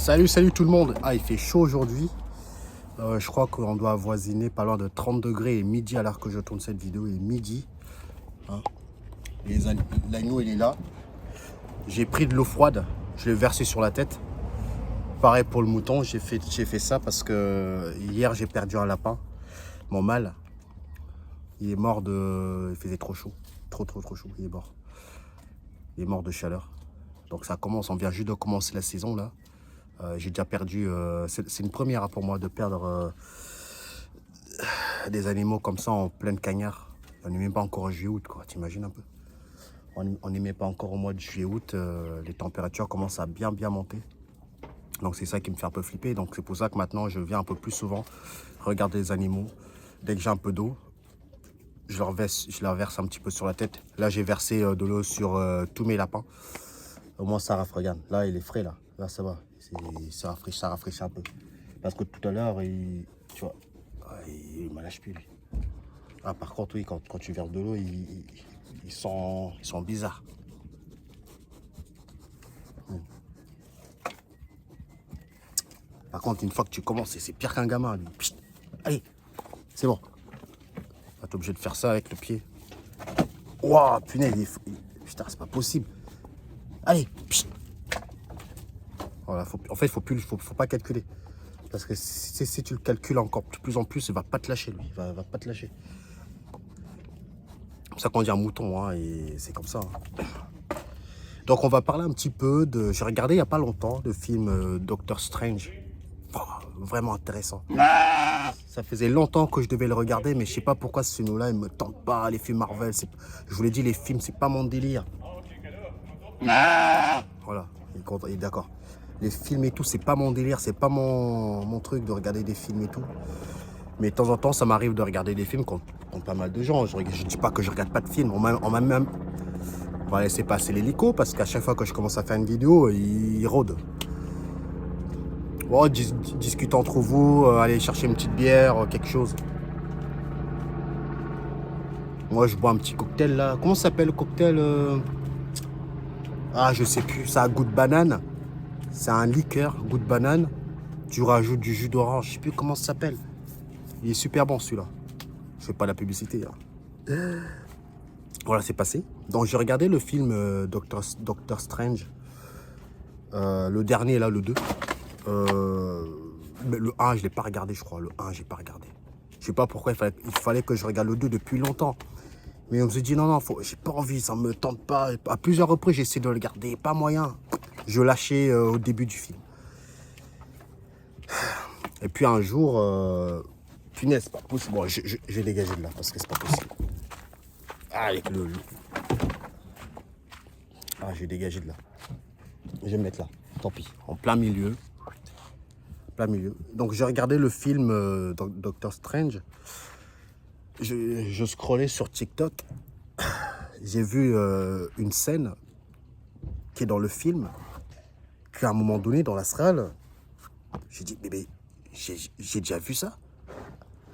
Salut tout le monde. Ah, il fait chaud aujourd'hui. Je crois qu'on doit avoisiner pas loin de 30 degrés et midi à l'heure que je tourne cette vidéo. Et midi. Hein. L'agneau, il est là. J'ai pris de l'eau froide. Je l'ai versé sur la tête. Pareil pour le mouton. J'ai fait ça parce que hier, j'ai perdu un lapin. Mon mâle. Il est mort de... Il faisait trop chaud. Trop chaud. Il est mort. Il est mort de chaleur. Donc ça commence. On vient juste de commencer la saison là. J'ai déjà perdu, c'est une première pour moi de perdre des animaux comme ça en pleine cagnard. On n'est même pas encore en juillet-août, quoi. T'imagines un peu? On n'est même pas encore au mois de juillet-août. Les températures commencent à bien monter. Donc c'est ça qui me fait un peu flipper. Donc c'est pour ça que maintenant je viens un peu plus souvent regarder les animaux. Dès que j'ai un peu d'eau, je leur verse un petit peu sur la tête. Là j'ai versé de l'eau sur tous mes lapins. Au moins ça rafraîchit. Regarde, là il est frais là. Là ça va. Ça rafraîchit un peu. Parce que tout à l'heure, tu vois, il me lâche plus lui. Ah, par contre, oui, quand tu verses de l'eau, ils sont bizarres. Par contre, une fois que tu commences, c'est pire qu'un gamin. Lui. Psst, allez, c'est bon. Tu es obligé de faire ça avec le pied. Waouh, punaise, putain, c'est pas possible. Allez, psst. Voilà, en fait, faut pas calculer. Parce que si tu le calcules encore de plus en plus, il va pas te lâcher, lui. Il va pas te lâcher. C'est pour ça qu'on dit un mouton, hein, et c'est comme ça. Hein. Donc on va parler un petit peu de... J'ai regardé il n'y a pas longtemps le film Doctor Strange. Oh, vraiment intéressant. Ça faisait longtemps que je devais le regarder, mais je sais pas pourquoi ce film-là, il me tente pas. Les films Marvel, je vous l'ai dit, les films, c'est pas mon délire. Voilà, il est d'accord. Les films et tout, c'est pas mon délire, c'est pas mon truc de regarder des films et tout. Mais de temps en temps, ça m'arrive de regarder des films contre pas mal de gens. Je dis pas que je regarde pas de films. On m'a même... On va laisser passer l'hélico parce qu'à chaque fois que je commence à faire une vidéo, il rôde. Bon, discutez entre vous, allez chercher une petite bière, quelque chose. Moi, je bois un petit cocktail là. Comment ça s'appelle le cocktail Ah, je sais plus. Ça a goût de banane. C'est un liqueur, goût de banane. Tu rajoutes du jus d'orange. Je sais plus comment ça s'appelle. Il est super bon celui-là. Je fais pas la publicité. Hein. Voilà, c'est passé. Donc, j'ai regardé le film Doctor Strange. Le dernier, là, le 2. Mais le 1, je l'ai pas regardé, je crois. Le 1, j'ai pas regardé. Je sais pas pourquoi il fallait que je regarde le 2 depuis longtemps. Mais on se dit, non, j'ai pas envie, ça me tente pas. À plusieurs reprises, j'ai essayé de le regarder. Pas moyen. Je lâchais au début du film. Et puis un jour, punaise, c'est pas possible. Bon, je vais dégager de là parce que c'est pas possible. Ah, avec le... Ah, je vais dégager de là. Je vais me mettre là. Tant pis. En plein milieu. Donc j'ai regardé le film Doctor Strange. Je scrollais sur TikTok. J'ai vu une scène qui est dans le film. Qu'à un moment donné, dans la salle, j'ai dit, mais j'ai déjà vu ça.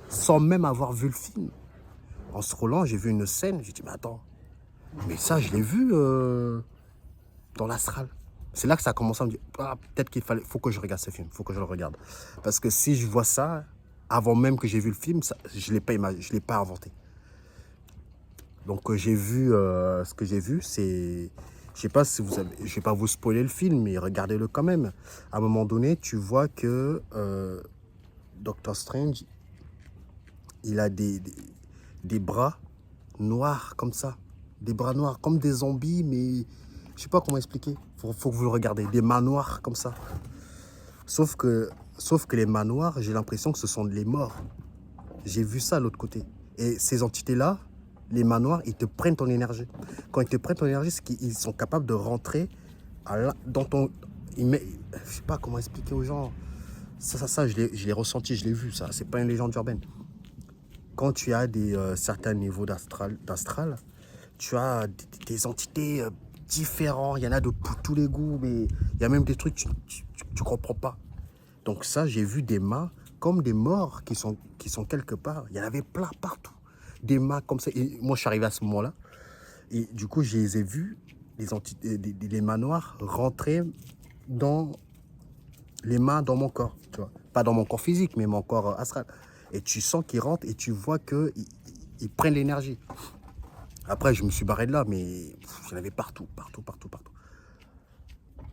Sans même avoir vu le film. En scrollant, j'ai vu une scène. J'ai dit, mais attends. Mais ça, je l'ai vu dans l'astral. C'est là que ça a commencé à me dire, ah, peut-être faut que je regarde ce film, faut que je le regarde. Parce que si je vois ça, avant même que j'ai vu le film, ça, je ne l'ai pas inventé. Donc j'ai vu ce que j'ai vu, c'est... Je sais pas si vous avez... Je vais pas vous spoiler le film, mais regardez-le quand même. À un moment donné, tu vois que Doctor Strange, il a des bras noirs comme ça. Des bras noirs, comme des zombies, mais... Je sais pas comment expliquer. Faut que vous le regardez. Des mains noires comme ça. Sauf que les mains noires, j'ai l'impression que ce sont les morts. J'ai vu ça de l'autre côté. Et ces entités-là, les mains noires, ils te prennent ton énergie. Quand ils te prennent ton énergie, c'est qu'ils sont capables de rentrer dans ton... Je sais pas comment expliquer aux gens. Ça je l'ai ressenti, je l'ai vu, ça. C'est pas une légende urbaine. Quand tu as certains niveaux d'astral, tu as des entités différents. Il y en a de tous les goûts, mais il y a même des trucs que tu comprends pas. Donc ça, j'ai vu des mains comme des morts qui sont quelque part. Il y en avait plein partout. Des mains comme ça. Et moi, je suis arrivé à ce moment-là. Et du coup, je les ai vus, les mains noires, rentrer dans les mains dans mon corps, tu vois. Pas dans mon corps physique, mais mon corps astral. Et tu sens qu'ils rentrent et tu vois qu'ils prennent l'énergie. Après, je me suis barré de là, mais j'en avais partout, partout, partout, partout.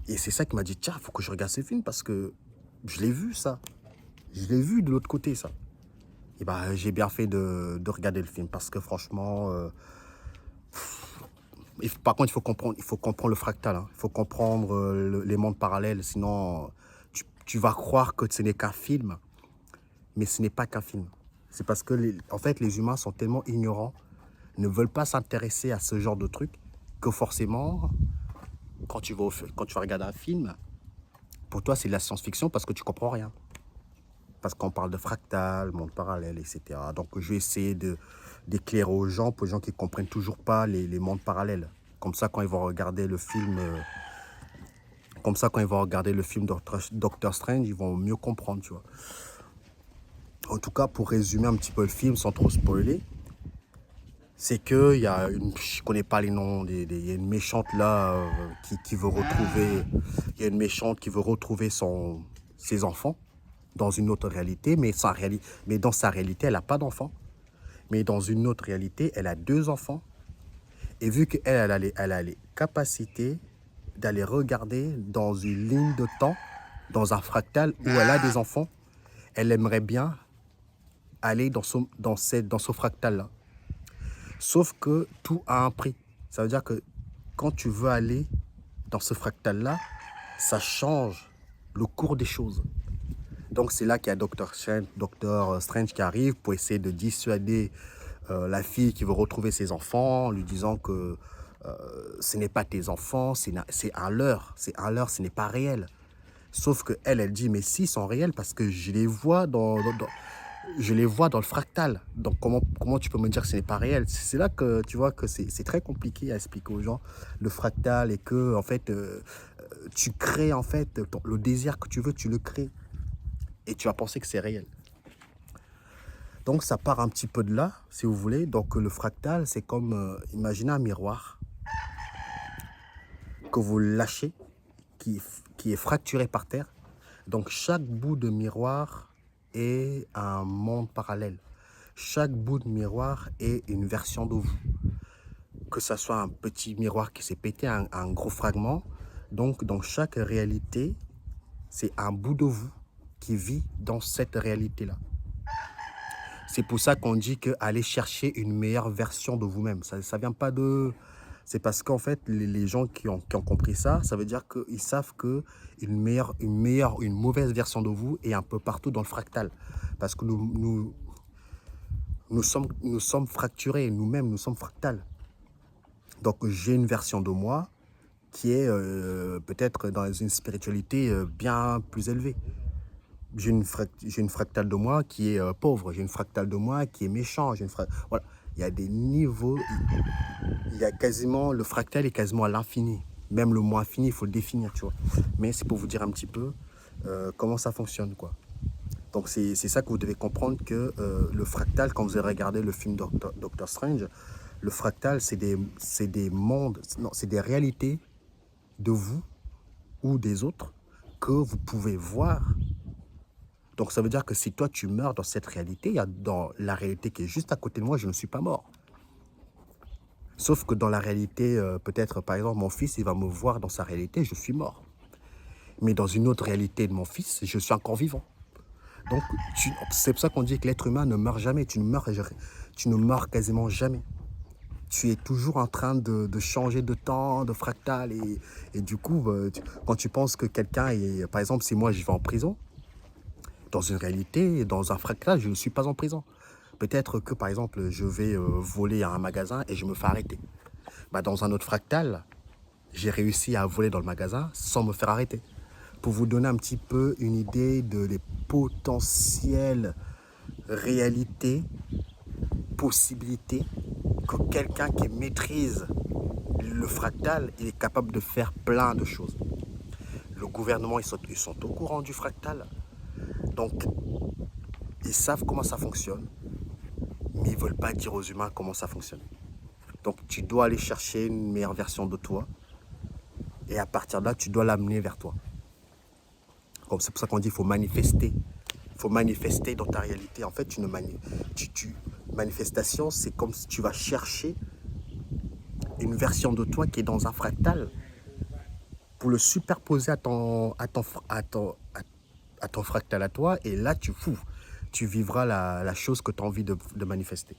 Et c'est ça qui m'a dit, tiens, il faut que je regarde ce film parce que je l'ai vu, ça. Je l'ai vu de l'autre côté, ça. Et bah, j'ai bien fait de regarder le film parce que franchement, par contre, il faut comprendre le fractal, hein. Il faut comprendre les mondes parallèles, sinon tu vas croire que ce n'est qu'un film, mais ce n'est pas qu'un film. C'est parce que, en fait, les humains sont tellement ignorants, ne veulent pas s'intéresser à ce genre de trucs, que forcément, quand tu vas regarder un film, pour toi, c'est de la science-fiction parce que tu comprends rien. Parce qu'on parle de fractal, monde parallèle, etc. Donc, je vais essayer d'éclairer aux gens, pour les gens qui ne comprennent toujours pas les mondes parallèles. Comme ça, quand ils vont regarder le film, Doctor Strange, ils vont mieux comprendre, tu vois. En tout cas, pour résumer un petit peu le film, sans trop spoiler, c'est que je connais pas les noms, il y a une méchante là qui veut retrouver, il y a une méchante qui veut retrouver ses enfants dans une autre réalité, mais dans sa réalité, elle n'a pas d'enfants. Mais dans une autre réalité, elle a 2 enfants. Et vu qu'elle elle a les capacités d'aller regarder dans une ligne de temps, dans un fractal où elle a des enfants, elle aimerait bien aller dans ce fractal-là. Sauf que tout a un prix. Ça veut dire que quand tu veux aller dans ce fractal-là, ça change le cours des choses. Donc c'est là qu'il y a Doctor Strange qui arrive pour essayer de dissuader la fille qui veut retrouver ses enfants, en lui disant que ce n'est pas tes enfants, c'est un leurre, ce n'est pas réel. Sauf que elle dit, mais si, ils sont réels parce que je les vois je les vois dans le fractal. Donc comment tu peux me dire que ce n'est pas réel? C'est là que tu vois que c'est très compliqué à expliquer aux gens le fractal et que en fait tu crées en fait le désir que tu veux, tu le crées et tu vas penser que c'est réel. Donc ça part un petit peu de là, si vous voulez. Donc le fractal, c'est comme, imaginez un miroir que vous lâchez, qui est fracturé par terre. Donc chaque bout de miroir est un monde parallèle. Chaque bout de miroir est une version de vous. Que ça soit un petit miroir qui s'est pété, un gros fragment. Donc dans chaque réalité, c'est un bout de vous qui vit dans cette réalité-là. C'est pour ça qu'on dit qu'aller chercher une meilleure version de vous-même. Ça vient pas de... C'est parce qu'en fait, les gens qui ont compris ça, ça veut dire qu'ils savent une mauvaise version de vous est un peu partout dans le fractal. Parce que nous sommes fracturés, nous-mêmes, nous sommes fractales. Donc j'ai une version de moi qui est peut-être dans une spiritualité bien plus élevée. J'ai une fractale de moi qui est pauvre, j'ai une fractale de moi qui est méchant, voilà. Il y a des niveaux, il y a quasiment, le fractal est quasiment à l'infini. Même le mot infini, il faut le définir, tu vois. Mais c'est pour vous dire un petit peu comment ça fonctionne, quoi. Donc c'est ça que vous devez comprendre que le fractal, quand vous avez regardé le film Doctor Strange, le fractal, c'est des mondes, non, c'est des réalités de vous ou des autres que vous pouvez voir. Donc ça veut dire que si toi tu meurs dans cette réalité, dans la réalité qui est juste à côté de moi, je ne suis pas mort. Sauf que dans la réalité, peut-être par exemple mon fils, il va me voir dans sa réalité, je suis mort. Mais dans une autre réalité de mon fils, je suis encore vivant. Donc c'est pour ça qu'on dit que l'être humain ne meurt jamais, tu ne meurs quasiment jamais. Tu es toujours en train de changer de temps, de fractal, et du coup, quand tu penses que quelqu'un est, par exemple, si moi je vais en prison, dans une réalité, dans un fractal, je ne suis pas en prison. Peut-être que, par exemple, je vais voler à un magasin et je me fais arrêter. Bah, dans un autre fractal, j'ai réussi à voler dans le magasin sans me faire arrêter. Pour vous donner un petit peu une idée des potentielles réalités, possibilités, que quelqu'un qui maîtrise le fractal, il est capable de faire plein de choses. Le gouvernement, ils sont au courant du fractal. Donc, ils savent comment ça fonctionne, mais ils ne veulent pas dire aux humains comment ça fonctionne. Donc, tu dois aller chercher une meilleure version de toi, et à partir de là, tu dois l'amener vers toi. C'est pour ça qu'on dit qu'il faut manifester. Il faut manifester dans ta réalité. En fait, manifestation, c'est comme si tu vas chercher une version de toi qui est dans un fractal pour le superposer à ton fractal à toi. Et là, tu vivras la chose que tu as envie de manifester.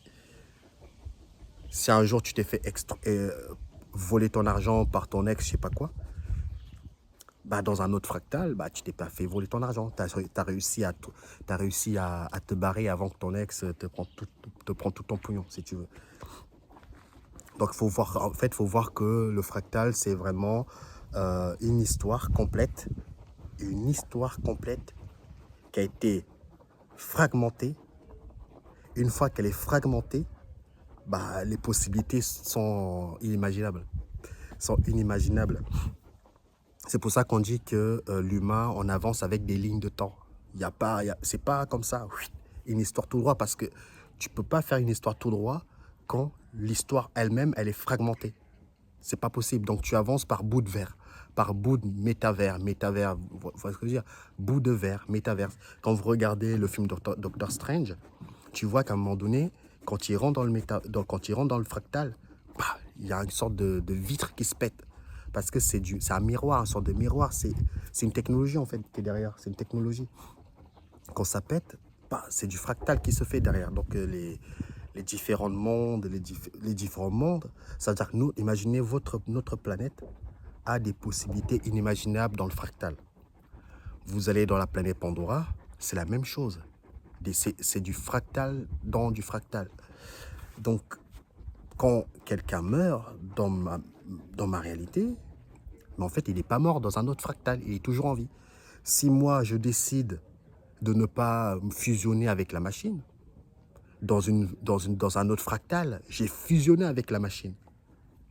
Si un jour tu t'es fait voler ton argent par ton ex, je sais pas quoi, bah dans un autre fractal, bah tu t'es pas fait voler ton argent. Tu as réussi à te barrer avant que ton ex te prend tout ton pognon, si tu veux. Donc faut voir que le fractal, c'est vraiment une histoire complète qui a été fragmentée. Une fois qu'elle est fragmentée, bah, les possibilités sont inimaginables. C'est pour ça qu'on dit que l'humain, on avance avec des lignes de temps. C'est pas comme ça, une histoire tout droit, parce que tu peux pas faire une histoire tout droit quand l'histoire elle-même, elle est fragmentée. C'est pas possible. Donc tu avances par bout de verre, par bout de métavers, vous voyez ce que je veux dire? Bout de verre, métaverse. Quand vous regardez le film Doctor Strange, tu vois qu'à un moment donné, quand il rentre dans le fractal, bah, il y a une sorte de vitre qui se pète. Parce que c'est un miroir, une sorte de miroir. C'est une technologie en fait qui est derrière. C'est une technologie. Quand ça pète, bah, c'est du fractal qui se fait derrière. Donc les différents mondes, les différents mondes, c'est-à-dire que nous, imaginez notre planète a des possibilités inimaginables dans le fractal. Vous allez dans la planète Pandora, c'est la même chose. C'est du fractal dans du fractal. Donc, quand quelqu'un meurt dans ma réalité, mais en fait, il n'est pas mort dans un autre fractal, il est toujours en vie. Si moi, je décide de ne pas fusionner avec la machine, dans un autre fractal, j'ai fusionné avec la machine.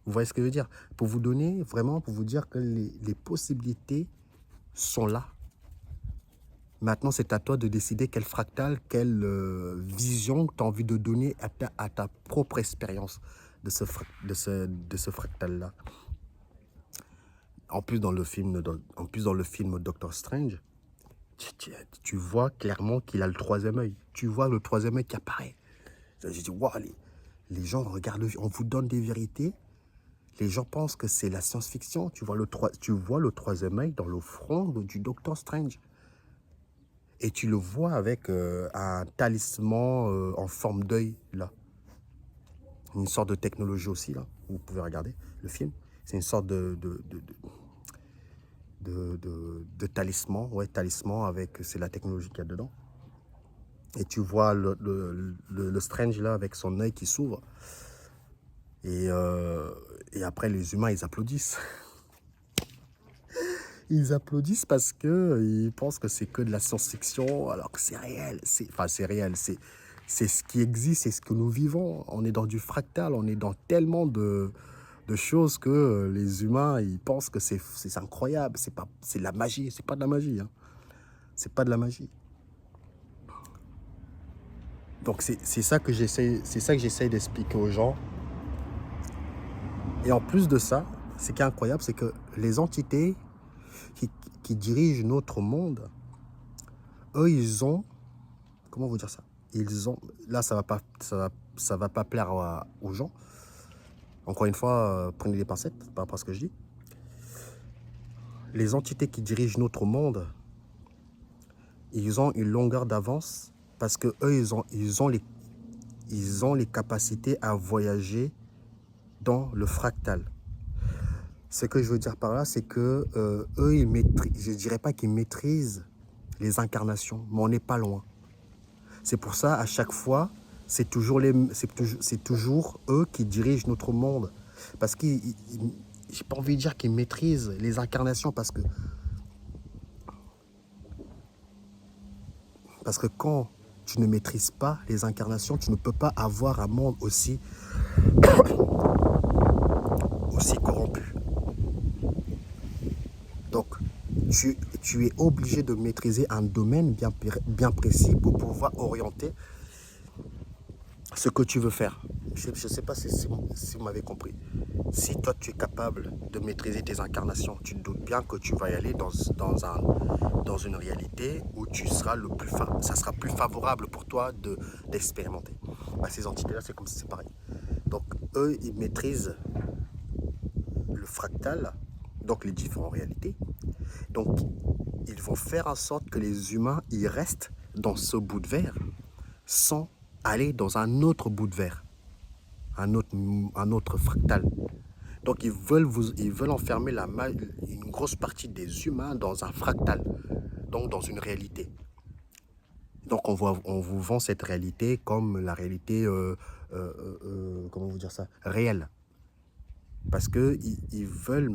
Vous voyez ce que je veux dire? Pour vous donner, vraiment, pour vous dire que les possibilités sont là. Maintenant, c'est à toi de décider quel fractal, quelle vision tu as envie de donner à ta propre expérience de ce fractal-là. En plus, dans le film Doctor Strange, tu vois clairement qu'il a le troisième œil. Tu vois le troisième œil qui apparaît. J'ai dit, wow, les gens regardent, on vous donne des vérités. Les gens pensent que c'est la science-fiction. Tu vois le troisième œil dans le front du Doctor Strange. Et tu le vois avec un talisman en forme d'œil, là. Une sorte de technologie aussi, là. Vous pouvez regarder le film. C'est une sorte de talisman. Ouais, talisman avec... C'est la technologie qu'il y a dedans. Et tu vois le Strange, là, avec son œil qui s'ouvre. Et après, les humains, ils applaudissent. Ils applaudissent parce qu'ils pensent que c'est que de la science-fiction, alors que c'est réel. C'est réel, c'est ce qui existe, c'est ce que nous vivons. On est dans du fractal, on est dans tellement de choses que les humains, ils pensent que c'est incroyable. C'est de la magie, c'est pas de la magie. Hein. C'est pas de la magie. Donc c'est ça que j'essaie d'expliquer aux gens. Et en plus de ça, ce qui est incroyable, c'est que les entités qui dirigent notre monde, eux, ils ont... Comment vous dire ça? Ils ont... Là, ça va pas plaire aux gens. Encore une fois, prenez des pincettes par rapport à ce que je dis. Les entités qui dirigent notre monde, ils ont une longueur d'avance parce que eux, ils ont les capacités à voyager dans le fractal. Ce que je veux dire par là, c'est que eux, ils maîtrisent, je ne dirais pas qu'ils maîtrisent les incarnations, mais on n'est pas loin. C'est pour ça, à chaque fois, c'est toujours eux qui dirigent notre monde. Parce que j'ai pas envie de dire qu'ils maîtrisent les incarnations, parce que quand tu ne maîtrises pas les incarnations, tu ne peux pas avoir un monde aussi corrompu. Donc, tu es obligé de maîtriser un domaine bien précis pour pouvoir orienter ce que tu veux faire. Je ne sais pas si vous m'avez compris. Si toi, tu es capable de maîtriser tes incarnations, tu te doutes bien que tu vas y aller dans dans une réalité où tu seras ça sera plus favorable pour toi d'expérimenter. Bah, ces entités-là, c'est comme si c'est pareil. Donc, eux, ils maîtrisent le fractal, donc les différentes réalités. Donc, ils vont faire en sorte que les humains, ils restent dans ce bout de verre sans aller dans un autre bout de verre, un autre fractal. Donc, ils veulent enfermer une grosse partie des humains dans un fractal, donc dans une réalité. Donc, on vous vend cette réalité comme la réalité, comment vous dire ça, réelle. Parce qu'ils ils veulent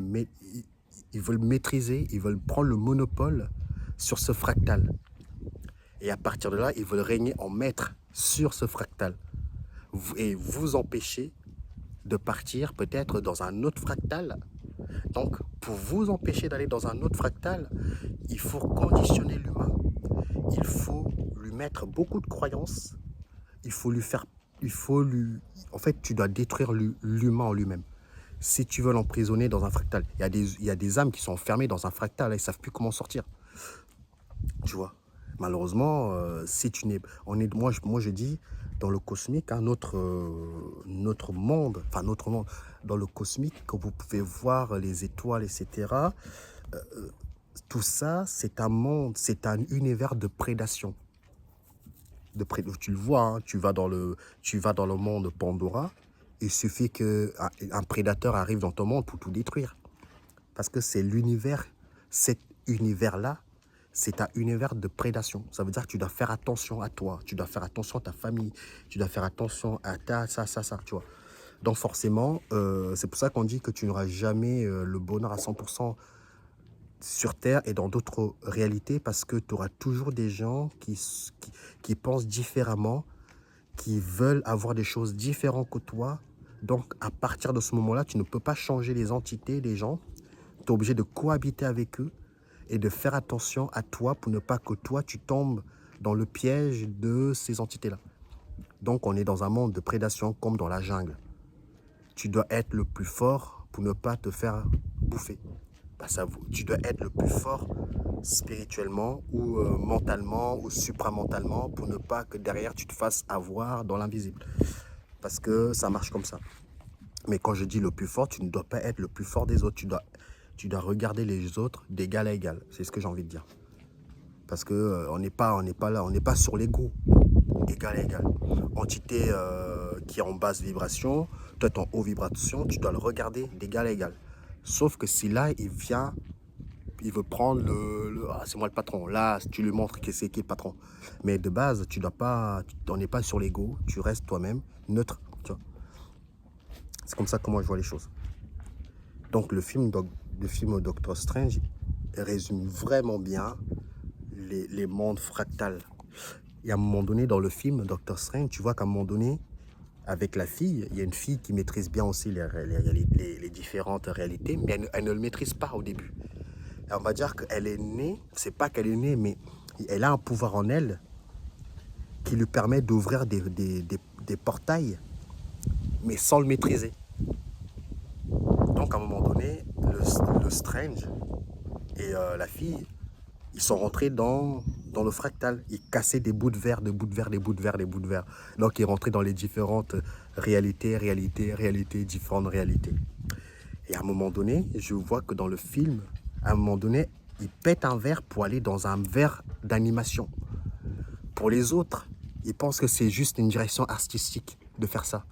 maîtriser, ils veulent prendre le monopole sur ce fractal. Et à partir de là, ils veulent régner en maître sur ce fractal. Et vous empêcher de partir peut-être dans un autre fractal. Donc, pour vous empêcher d'aller dans un autre fractal, il faut conditionner l'humain. Il faut lui mettre beaucoup de croyances. En fait, tu dois détruire l'humain en lui-même. Si tu veux l'emprisonner dans un fractal, il y a des âmes qui sont enfermées dans un fractal, là, ils ne savent plus comment sortir. Tu vois, malheureusement, si tu n'es... Moi, je dis, dans le cosmique, hein, notre monde, dans le cosmique, quand vous pouvez voir les étoiles, etc., tout ça, c'est un monde, c'est un univers de prédation. Tu le vois, hein, tu vas dans le monde Pandora, il suffit qu'un prédateur arrive dans ton monde pour tout détruire. Parce que c'est cet univers-là, c'est un univers de prédation. Ça veut dire que tu dois faire attention à toi, tu dois faire attention à ta famille, tu dois faire attention à ça, tu vois. Donc forcément, c'est pour ça qu'on dit que tu n'auras jamais le bonheur à 100% sur Terre et dans d'autres réalités, parce que tu auras toujours des gens qui pensent différemment, qui veulent avoir des choses différentes que toi. Donc, à partir de ce moment-là, tu ne peux pas changer les entités des gens. Tu es obligé de cohabiter avec eux et de faire attention à toi pour ne pas que toi, tu tombes dans le piège de ces entités-là. Donc, on est dans un monde de prédation comme dans la jungle. Tu dois être le plus fort pour ne pas te faire bouffer. Bah, tu dois être le plus fort spirituellement ou mentalement ou supramentalement pour ne pas que derrière tu te fasses avoir dans l'invisible. Parce que ça marche comme ça. Mais quand je dis le plus fort, tu ne dois pas être le plus fort des autres. Tu dois regarder les autres d'égal à égal. C'est ce que j'ai envie de dire. Parce que on n'est pas là, on n'est pas sur l'ego. Égal à égal. Entité qui est en basse vibration, toi tu es en haute vibration, tu dois le regarder d'égal à égal. Sauf que si là, il veut prendre ah, c'est moi le patron. Là, tu lui montres que c'est qui le patron. Mais de base, on n'est pas sur l'ego. Tu restes toi-même neutre. Tu vois. C'est comme ça que moi je vois les choses. Donc le film Doctor Strange résume vraiment bien les mondes fractals. Et à un moment donné, dans le film Doctor Strange, tu vois qu'à un moment donné, avec la fille, il y a une fille qui maîtrise bien aussi les différentes réalités, mais elle ne le maîtrise pas au début. Et on va dire qu'elle est née, c'est pas qu'elle est née, mais elle a un pouvoir en elle qui lui permet d'ouvrir des portails, mais sans le maîtriser. Donc à un moment donné, le Strange et la fille, ils sont rentrés dans le fractal. Ils cassaient des bouts de verre, des bouts de verre, des bouts de verre, des bouts de verre. Donc ils rentraient dans les différentes réalités, différentes réalités. Et à un moment donné, je vois que dans le film, à un moment donné, ils pètent un verre pour aller dans un verre d'animation. Pour les autres, ils pensent que c'est juste une direction artistique de faire ça.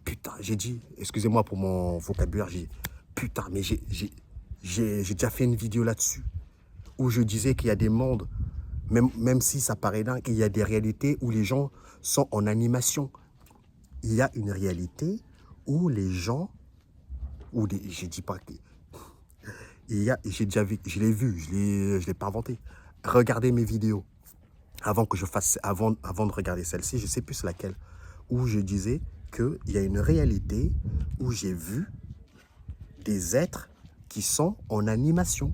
Putain, j'ai dit, excusez-moi pour mon vocabulaire, j'ai dit, putain, mais j'ai déjà fait une vidéo là-dessus, où je disais qu'il y a des mondes, même si ça paraît dingue, qu'il y a des réalités où les gens sont en animation. Il y a une réalité où les gens, j'ai dit pas, j'ai déjà vu, je l'ai vu, je l'ai pas inventé. Regardez mes vidéos, avant de regarder celle-ci, je sais plus laquelle, où je disais qu'il y a une réalité où j'ai vu des êtres qui sont en animation,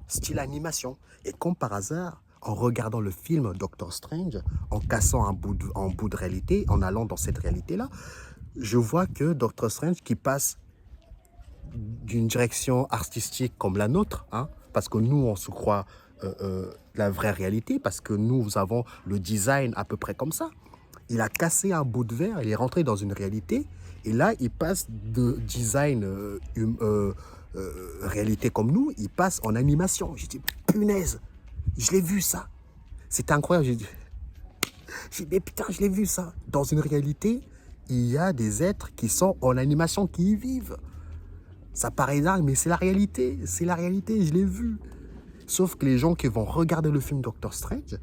style animation. Et comme par hasard, en regardant le film Doctor Strange, en cassant un bout de réalité, en allant dans cette réalité-là, je vois que Doctor Strange qui passe d'une direction artistique comme la nôtre, hein, parce que nous, on se croit la vraie réalité, parce que nous avons le design à peu près comme ça. Il a cassé un bout de verre, il est rentré dans une réalité, et là, il passe de design réalité comme nous, il passe en animation. J'ai dit, punaise, je l'ai vu ça. C'était incroyable. J'ai dit, mais putain, je l'ai vu ça. Dans une réalité, il y a des êtres qui sont en animation, qui y vivent. Ça paraît dingue, mais c'est la réalité. C'est la réalité, je l'ai vu. Sauf que les gens qui vont regarder le film Doctor Strange,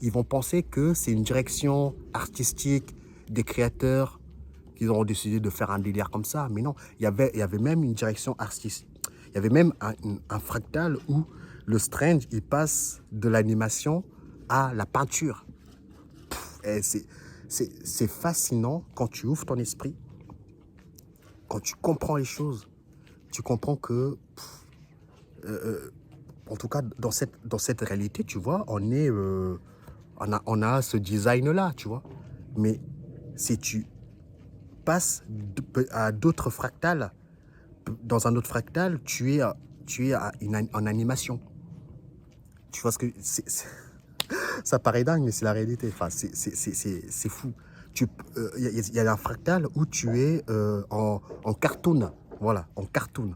ils vont penser que c'est une direction artistique des créateurs qui auront décidé de faire un délire comme ça. Mais non, il y avait même une direction artistique. Il y avait même un fractal où le Strange, il passe de l'animation à la peinture. Et c'est fascinant quand tu ouvres ton esprit, quand tu comprends les choses. Tu comprends que, en tout cas, dans cette réalité, tu vois, on a ce design-là, tu vois. Mais si tu passes à d'autres fractales, dans un autre fractal, tu es en animation. Tu vois ce que... ça paraît dingue, mais c'est la réalité. Enfin, c'est fou. Il y a un fractal où tu es en cartoon. Voilà, en cartoon.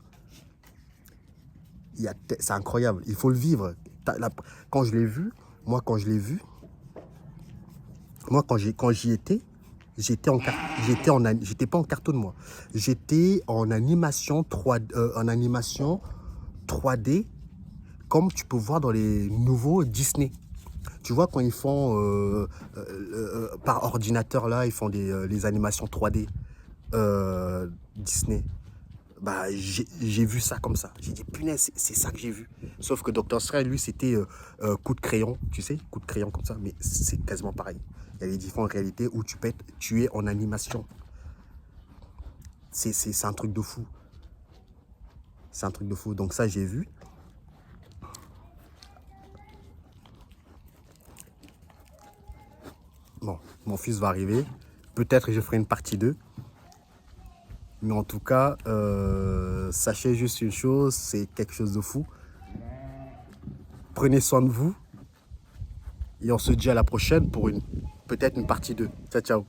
C'est incroyable. Il faut le vivre. Quand je l'ai vu, moi, quand j'y étais, j'étais pas en cartoon, moi. J'étais en animation 3D, comme tu peux voir dans les nouveaux Disney. Tu vois, quand ils font par ordinateur, là, ils font les animations 3D Disney. Bah, j'ai vu ça comme ça. J'ai dit, punaise, c'est ça que j'ai vu. Sauf que Doctor Strange, lui, c'était coup de crayon, tu sais, coup de crayon comme ça, mais c'est quasiment pareil. Il y a des différentes réalités où tu es en animation. C'est un truc de fou. C'est un truc de fou. Donc ça, j'ai vu. Bon, mon fils va arriver. Peut-être que je ferai une partie 2. Mais en tout cas, sachez juste une chose, c'est quelque chose de fou. Prenez soin de vous. Et on se dit à la prochaine pour peut-être une partie 2. Ciao, ciao.